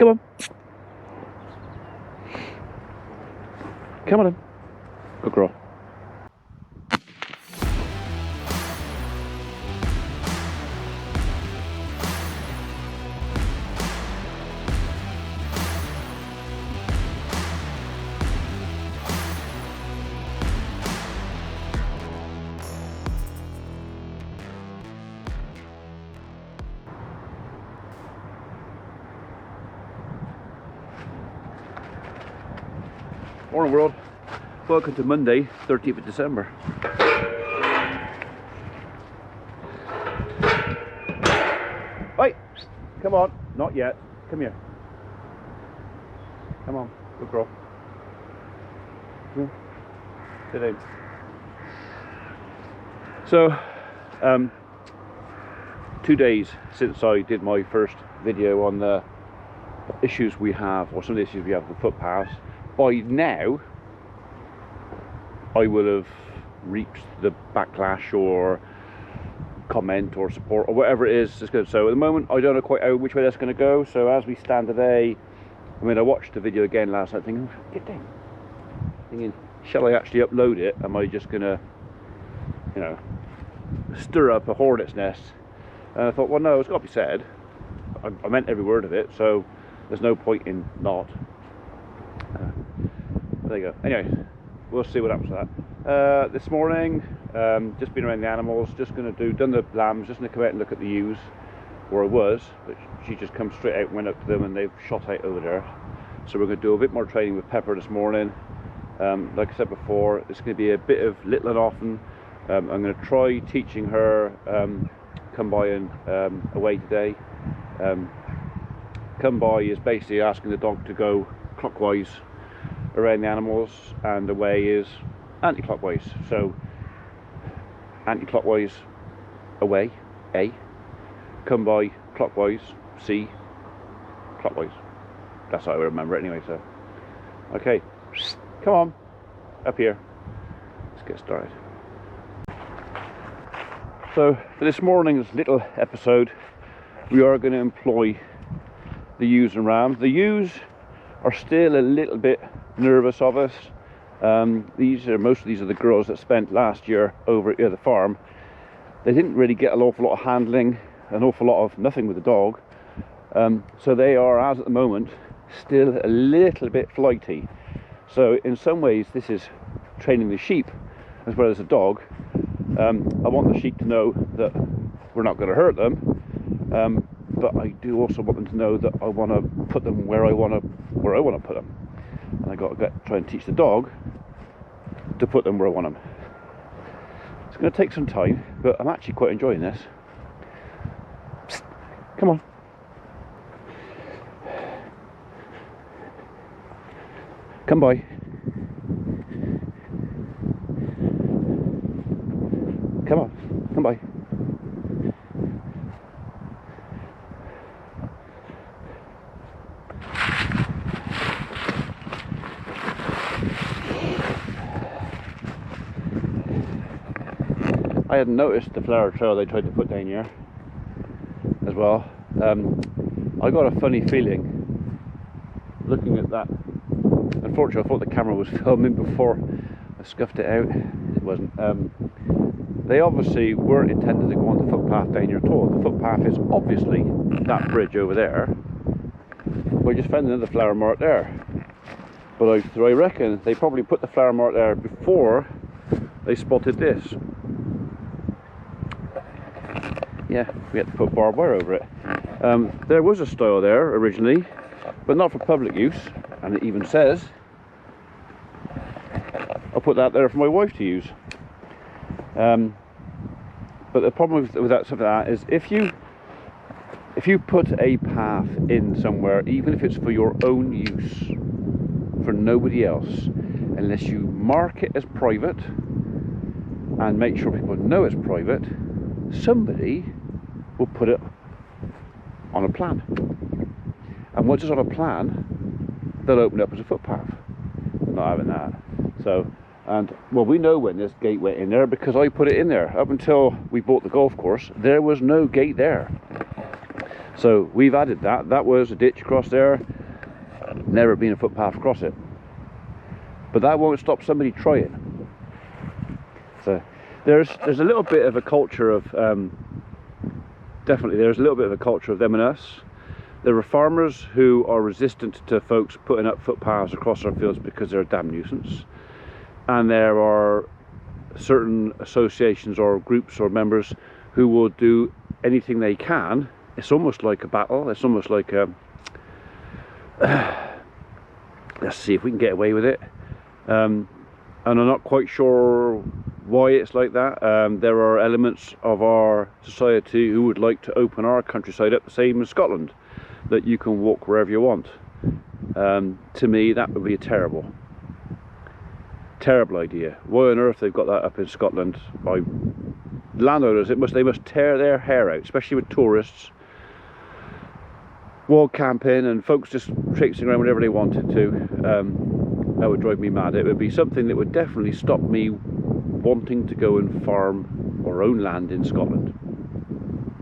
Come on. Come on in. Good girl. Morning world, welcome to Monday, 13th of December. Right, come on, not yet, come here. Come on, good girl. Come here. Sit down. So, 2 days since I did my first video on the issues we have, or some of the issues we have with the footpaths. By now, I will have reaped the backlash or comment or support or whatever it is that's good. So at the moment, I don't know quite which way that's going to go. So as we stand today, I mean, I watched the video again last night thinking, get down. Thinking, shall I actually upload it? Am I just going to, you know, stir up a hornet's nest? And I thought, well, no, it's got to be said. I meant every word of it, so there's no point in not. There you go. Anyway, we'll see what happens to that. This morning, just been around the animals, just going to done the lambs, just going to come out and look at the ewes where I was, but she just come straight out and went up to them and they've shot out over there. So we're going to do a bit more training with Pepper this morning. Like I said before, it's going to be a bit of little and often. I'm going to try teaching her come by and away today. Come by is basically asking the dog to go clockwise around the animals, and the way is anti-clockwise. So anti-clockwise away, A, come by clockwise, C, clockwise. That's how I remember it anyway. So okay, come on up here, let's get started. So for this morning's little episode, we are going to employ the ewes and rams. The ewes are still a little bit nervous of us. Most of these are the girls that spent last year over at the farm. They didn't really get an awful lot of handling, an awful lot of nothing with the dog. So they are, as at the moment, still a little bit flighty. So in some ways this is training the sheep as well as the dog. I want the sheep to know that we're not going to hurt them, but I do also want them to know that I want to put them where I want to put them, and I got to try and teach the dog to put them where I want them. It's going to take some time, but I'm actually quite enjoying this. Psst, come on. Come by. Come on, come by. I hadn't noticed the flower trail they tried to put down here as well. I got a funny feeling looking at that. Unfortunately, I thought the camera was filming before I scuffed it out. It wasn't. They obviously weren't intended to go on the footpath down here at all. The footpath is obviously that bridge over there. We just found another flower mark there. But I reckon they probably put the flower mark there before they spotted this. Yeah, we had to put barbed wire over it. There was a stile there originally, but not for public use, and it even says I'll put that there for my wife to use. But the problem with that stuff like that is if you put a path in somewhere, even if it's for your own use, for nobody else, unless you mark it as private and make sure people know it's private, somebody will put it on a plan, and once it's on a plan, they'll open it up as a footpath. Not having that. So, and well, we know when this gate went in there because I put it in there. Up until we bought the golf course, there was no gate there. So we've added that. That was a ditch across there, never been a footpath across it. But that won't stop somebody trying. So there's a little bit of a culture of, definitely there's a little bit of a culture of them and us. There are farmers who are resistant to folks putting up footpaths across our fields because they're a damn nuisance. And there are certain associations or groups or members who will do anything they can. It's almost like a battle. It's almost like a let's see if we can get away with it. And I'm not quite sure why it's like that. There are elements of our society who would like to open our countryside up the same as Scotland, that you can walk wherever you want. To me, that would be a terrible idea. Why on earth they've got that up in Scotland? By landowners, they must tear their hair out, especially with tourists, wild camping and folks just traipsing around whenever they wanted to. That would drive me mad. It would be something that would definitely stop me wanting to go and farm or own land in Scotland.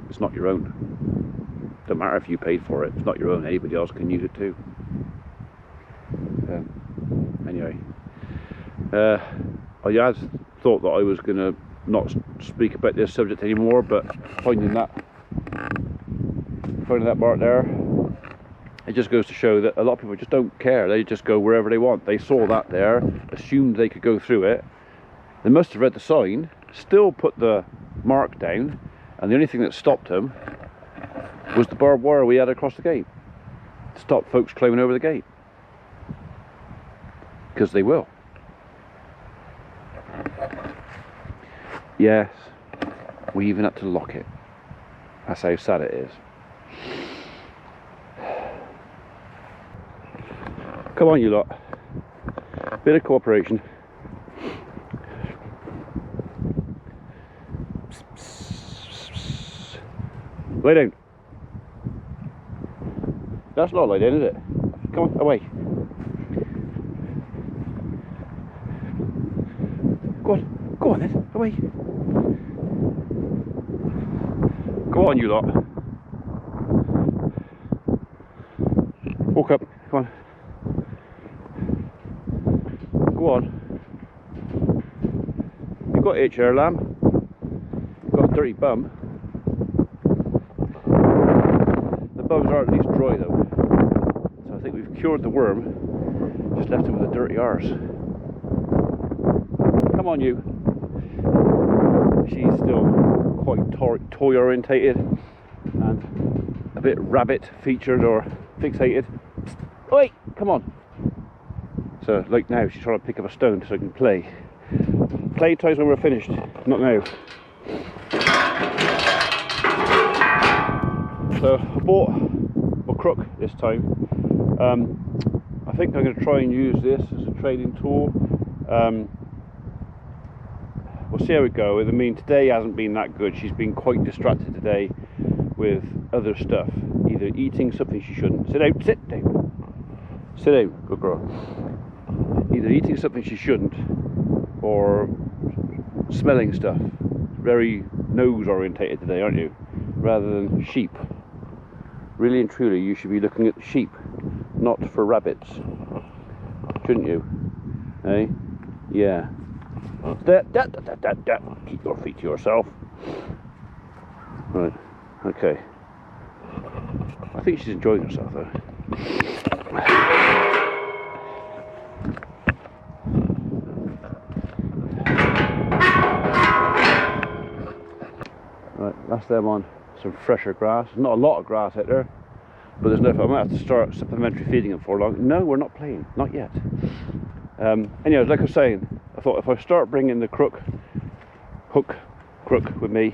It's not your own. Don't matter if you paid for it. It's not your own. Anybody else can use it too. Anyway, I had thought that I was going to not speak about this subject anymore, but finding that mark there, it just goes to show that a lot of people just don't care. They just go wherever they want. They saw that there, assumed they could go through it. They must have read the sign, still put the mark down, and the only thing that stopped them was the barbed wire we had across the gate to stop folks climbing over the gate, because they will. Yes, we even had to lock it. That's how sad it is. Come on, you lot. Bit of cooperation. Lay down. That's not lay down, is it? Come on, away. Go on then, away. Go on, you lot. Walk up, come on. Go on. You've got itch here, lamb. You've got a dirty bum. The bums are at least dry though. So I think we've cured the worm. Just left him with a dirty arse. Come on, you. She's still quite toy orientated and a bit rabbit featured or fixated. Oi, come on. So like now she's trying to pick up a stone so I can play. Playtime's when we're finished, not now. So I bought a crook this time. I think I'm going to try and use this as a trading tool. We'll see how we go. I mean, today hasn't been that good. She's been quite distracted today with other stuff. Either eating something she shouldn't. Sit down, sit down. Sit down, good girl. Either eating something she shouldn't or smelling stuff. Very nose orientated today, aren't you? Rather than sheep. Really and truly, you should be looking at the sheep, not for rabbits. Shouldn't you? Eh? Yeah. Keep your feet to yourself. Right, okay. I think she's enjoying herself though. Right, that's them on some fresher grass. Not a lot of grass out there, but there's enough. I might have to start supplementary feeding them for long. No, we're not playing, not yet. Anyways, like I was saying, I thought if I start bringing the crook with me,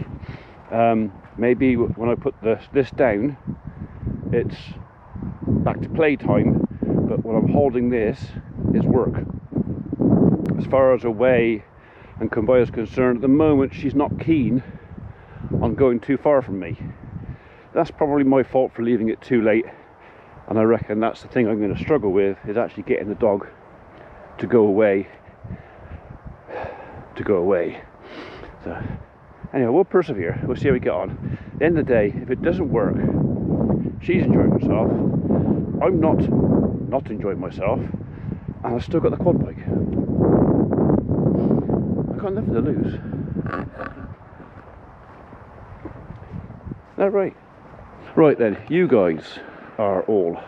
maybe when I put this down, it's back to playtime, but when I'm holding this, it's work. As far as away and Kumbaya is concerned, at the moment she's not keen on going too far from me. That's probably my fault for leaving it too late, and I reckon that's the thing I'm going to struggle with, is actually getting the dog to go away. So anyway, we'll persevere. We'll see how we get on. At the end of the day, if it doesn't work, She's enjoying herself. I'm not enjoying myself, and I've still got the quad bike. I've got nothing to lose. That right? Right then, you guys are all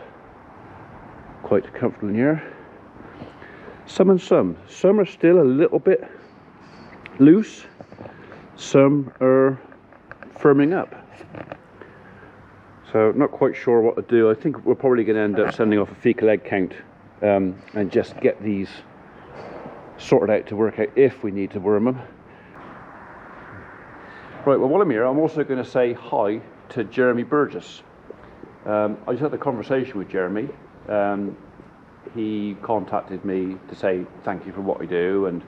quite comfortable in here. Some and some. Some are still a little bit loose. Some are firming up. So not quite sure what to do. I think we're probably going to end up sending off a fecal egg count and just get these sorted out to work out if we need to worm them. Right, well while I'm here, I'm also going to say hi to Jeremy Burgess. I just had a conversation with Jeremy. He contacted me to say thank you for what we do, and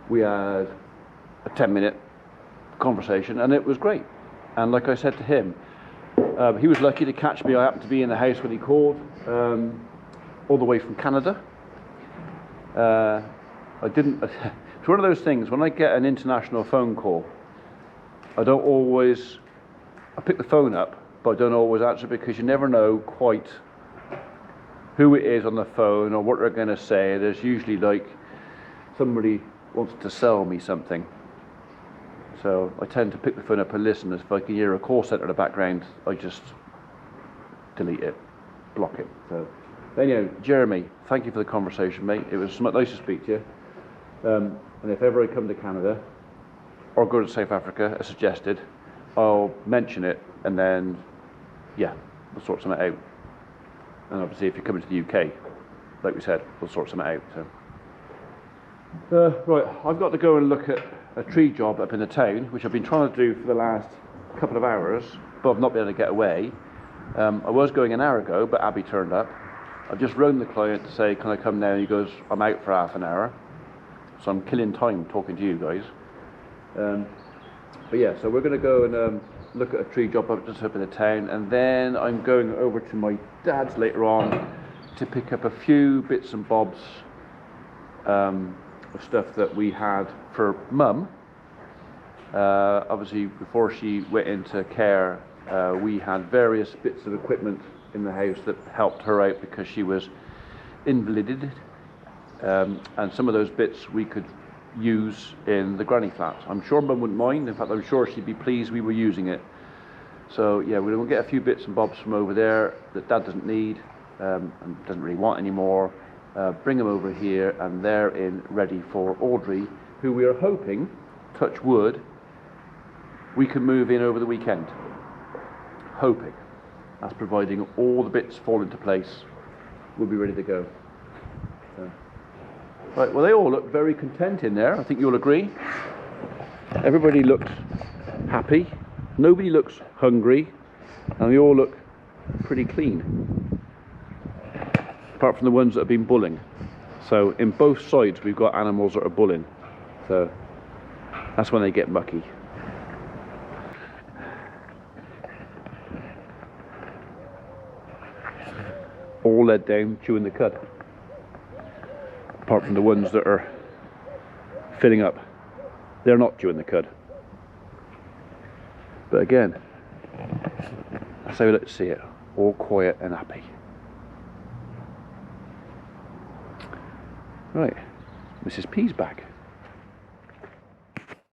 we had a 10-minute conversation, and it was great. And like I said to him, he was lucky to catch me. I happened to be in the house when he called, all the way from Canada. It's one of those things, when I get an international phone call, I pick the phone up, but I don't always answer, because you never know quite who it is on the phone or what they're going to say. There's usually like somebody wants to sell me something. So I tend to pick the phone up and listen. If I can hear a call centre in the background, I just delete it, block it. So anyway, Jeremy, thank you for the conversation, mate. It was nice to speak to you. And if ever I come to Canada or go to South Africa as suggested, I'll mention it, and then yeah, we'll sort something out. And obviously if you're coming to the UK, like we said, we'll sort something out. So right, I've got to go and look at a tree job up in the town, which I've been trying to do for the last couple of hours, but I've not been able to get away. I was going an hour ago, but Abby turned up. I've just rung the client to say, can I come now? And he goes, I'm out for half an hour. So I'm killing time talking to you guys. But yeah, so we're going to go and look at a tree job just up in the town, and then I'm going over to my dad's later on to pick up a few bits and bobs of stuff that we had for Mum. Obviously before she went into care, we had various bits of equipment in the house that helped her out because she was invalided, and some of those bits we could use in the granny flat. I'm sure Mum wouldn't mind. In fact, I'm sure she'd be pleased we were using it. So yeah, we're going to get a few bits and bobs from over there that Dad doesn't need and doesn't really want anymore. Bring them over here, and they're in ready for Audrey, who we are hoping, touch wood, we can move in over the weekend. Hoping. That's providing all the bits fall into place. We'll be ready to go. Right, well they all look very content in there, I think you'll agree. Everybody looks happy, nobody looks hungry, and they all look pretty clean. Apart from the ones that have been bulling. So in both sides we've got animals that are bulling. So that's when they get mucky. All led down chewing the cud. Apart from the ones that are filling up. They're not chewing the cud. But again, that's how we like to see it. All quiet and happy. Right, Mrs. P's back.